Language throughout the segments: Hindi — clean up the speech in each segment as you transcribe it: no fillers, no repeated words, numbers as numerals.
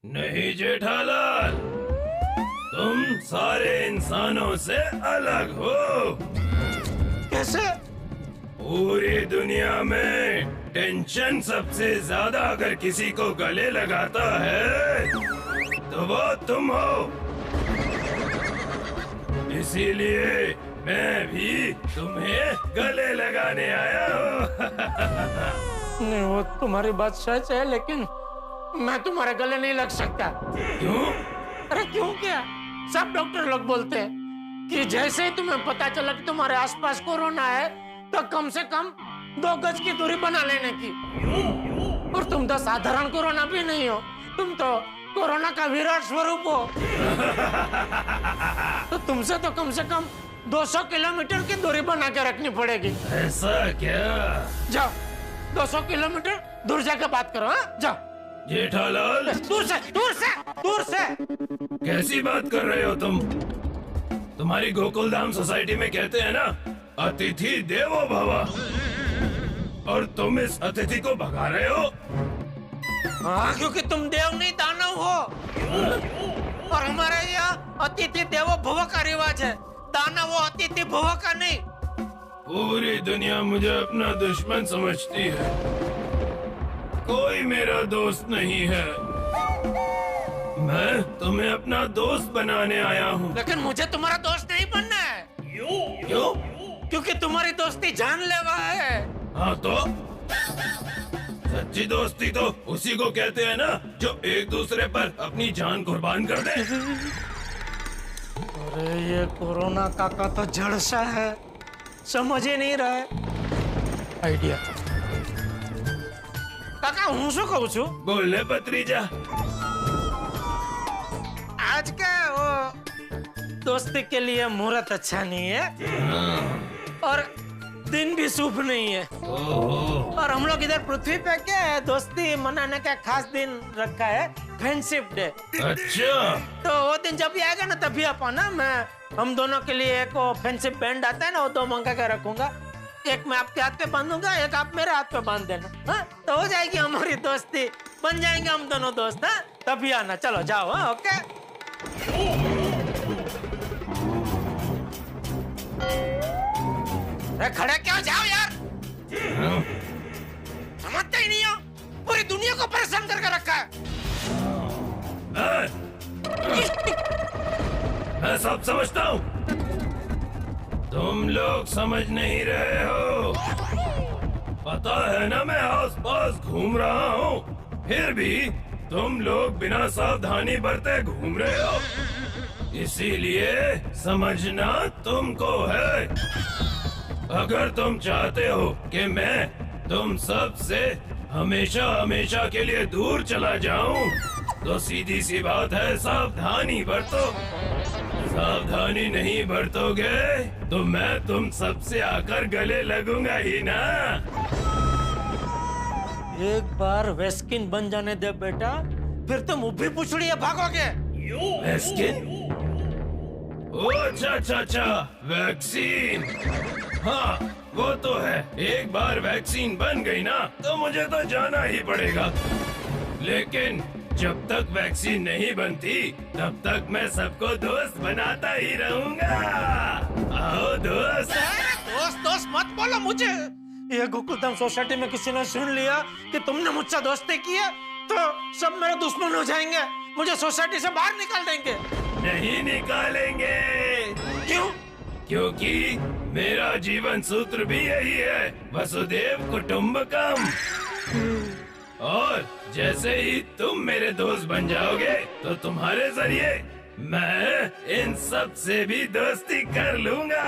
नहीं जेठालाल, तुम सारे इंसानों से अलग हो। कैसे? पूरी दुनिया में टेंशन सबसे ज्यादा अगर किसी को गले लगाता है तो वो तुम हो। इसीलिए मैं भी तुम्हें गले लगाने आया हूँ। नहीं, वो तुम्हारी बात सच है, लेकिन मैं तुम्हारे गले नहीं लग सकता। क्यों? अरे क्यों क्या? सब डॉक्टर लोग बोलते हैं कि जैसे ही तुम्हें पता चला कि तुम्हारे आसपास कोरोना है तो कम से कम 2 गज की दूरी बना लेने की। और तुम तो साधारण कोरोना भी नहीं हो, तुम तो कोरोना का विराट स्वरूप हो। तो तुमसे तो कम से कम 200 किलोमीटर की दूरी बना के रखनी पड़ेगी। ऐसा क्या? जाओ 200 किलोमीटर दूर जाके बात करो। हाँ जाओ। जेठालाल, दूर से दूर से दूर से। कैसी बात कर रहे हो तुम? तुम्हारी गोकुलधाम सोसाइटी में कहते हैं ना, अतिथि देवो भव, और तुम इस अतिथि को भगा रहे हो। हाँ, क्योंकि तुम देव नहीं दानव हो। और हमारे यहाँ अतिथि देवो भव का रिवाज है, दानव हो अतिथि भव का नहीं। पूरी दुनिया मुझे अपना दुश्मन समझती है, कोई मेरा दोस्त नहीं है। मैं तुम्हें अपना दोस्त बनाने आया हूँ। लेकिन मुझे तुम्हारा दोस्त नहीं बनना है। क्यों? क्योंकि तुम्हारी दोस्ती जानलेवा है। हाँ तो सच्ची दोस्ती तो उसी को कहते हैं ना जो एक दूसरे पर अपनी जान कुर्बान कर दे। अरे ये कोरोना काका तो जड़ सा है, समझ ही नहीं रहा है। आइडिया काका, हूँ શું કહું છું? बोलने पत्रीजा। आज का वो दोस्ती के लिए मुहूर्त अच्छा नहीं है और दिन भी शुभ नहीं है। और हम लोग इधर पृथ्वी पे क्या है, दोस्ती मनाने का खास दिन रखा है, फ्रेंडशिप डे। अच्छा, तो वो दिन जब भी आएगा ना तभी अपन ना, मैं हम दोनों के लिए एक फ्रेंडशिप बैंड आता है ना, वो 2 मंगा के रखूंगा। एक मैं आपके हाथ पे बांधूंगा, एक आप मेरे हाथ पे बांध देना। हाँ, तो हो जाएगी हमारी दोस्ती, बन जाएंगे हम दोनों दोस्त। हाँ, तभी आना। चलो जाओ। हाँ, ओके। अरे खड़े क्यों? जाओ यार। समझते ही नहीं हो, पूरी दुनिया को परेशान करके रखा है। मैं सब समझता हूँ, तुम लोग समझ नहीं रहे हो। पता है ना मैं आसपास घूम रहा हूँ, फिर भी तुम लोग बिना सावधानी बरते घूम रहे हो। इसीलिए समझना तुमको है। अगर तुम चाहते हो कि मैं तुम सब से हमेशा हमेशा के लिए दूर चला जाऊं, तो सीधी सी बात है, सावधानी बरतो। सावधानी नहीं बरतोगे तो मैं तुम सबसे आकर गले लगूंगा ही ना। एक बार वेस्किन बन जाने दे बेटा, फिर तुम उभी पुछड़ी भागोगे। वेस्किन? ओ अच्छा, वैक्सीन। हाँ वो तो है, एक बार वैक्सीन बन गई ना तो मुझे तो जाना ही पड़ेगा। लेकिन जब तक वैक्सीन नहीं बनती तब तक मैं सबको दोस्त बनाता ही रहूंगा। आओ दोस्त। दोस्त मत बोलो मुझे। ये गोकुलधाम सोसाइटी में किसी ने सुन लिया कि तुमने मुझसे दोस्ती की है तो सब मेरे दुश्मन हो जाएंगे, मुझे सोसाइटी से बाहर निकाल देंगे। नहीं निकालेंगे। क्यों? क्योंकि मेरा जीवन सूत्र भी यही है, वसुदेव कुटुंबकम। और जैसे ही तुम मेरे दोस्त बन जाओगे तो तुम्हारे जरिए मैं इन सब से भी दोस्ती कर लूंगा।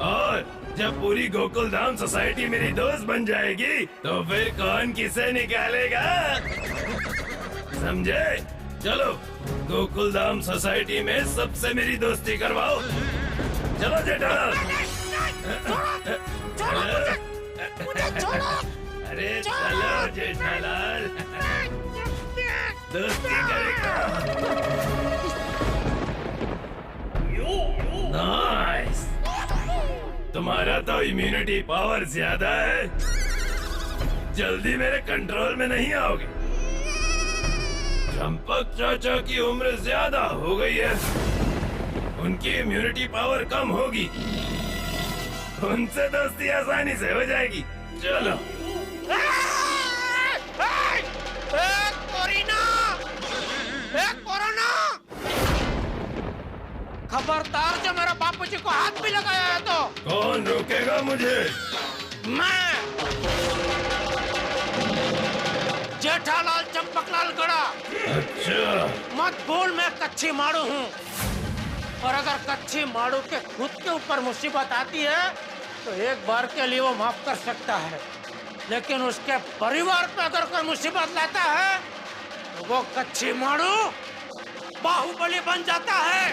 और जब पूरी गोकुलधाम सोसाइटी मेरी दोस्त बन जाएगी तो फिर कौन किसे निकालेगा, समझे? चलो गोकुलधाम सोसाइटी में सबसे मेरी दोस्ती करवाओ। चलो जेठालाल। अरे चलो जेठालाल, दोस्ती करेगा। नाइस, तुम्हारा तो इम्यूनिटी पावर ज्यादा है, जल्दी मेरे कंट्रोल में नहीं आओगे। चंपक चाचा की उम्र ज्यादा हो गई है, उनकी इम्यूनिटी पावर कम होगी, उनसे दोस्ती आसानी से हो जाएगी। चलो। कोरोना, खबरदार जो मेरे बापूजी को हाथ भी लगाया है तो। कौन रोकेगा मुझे? मैं जेठालाल चंपकलाल गड़ा। अच्छा। मत भूल मैं कच्ची माड़ू हूँ, और अगर कच्ची माड़ू के खुद के ऊपर मुसीबत आती है तो एक बार के लिए वो माफ कर सकता है, लेकिन उसके परिवार पे अगर कोई मुसीबत लाता है तो वो कच्ची माड़ू बाहुबली बन जाता है।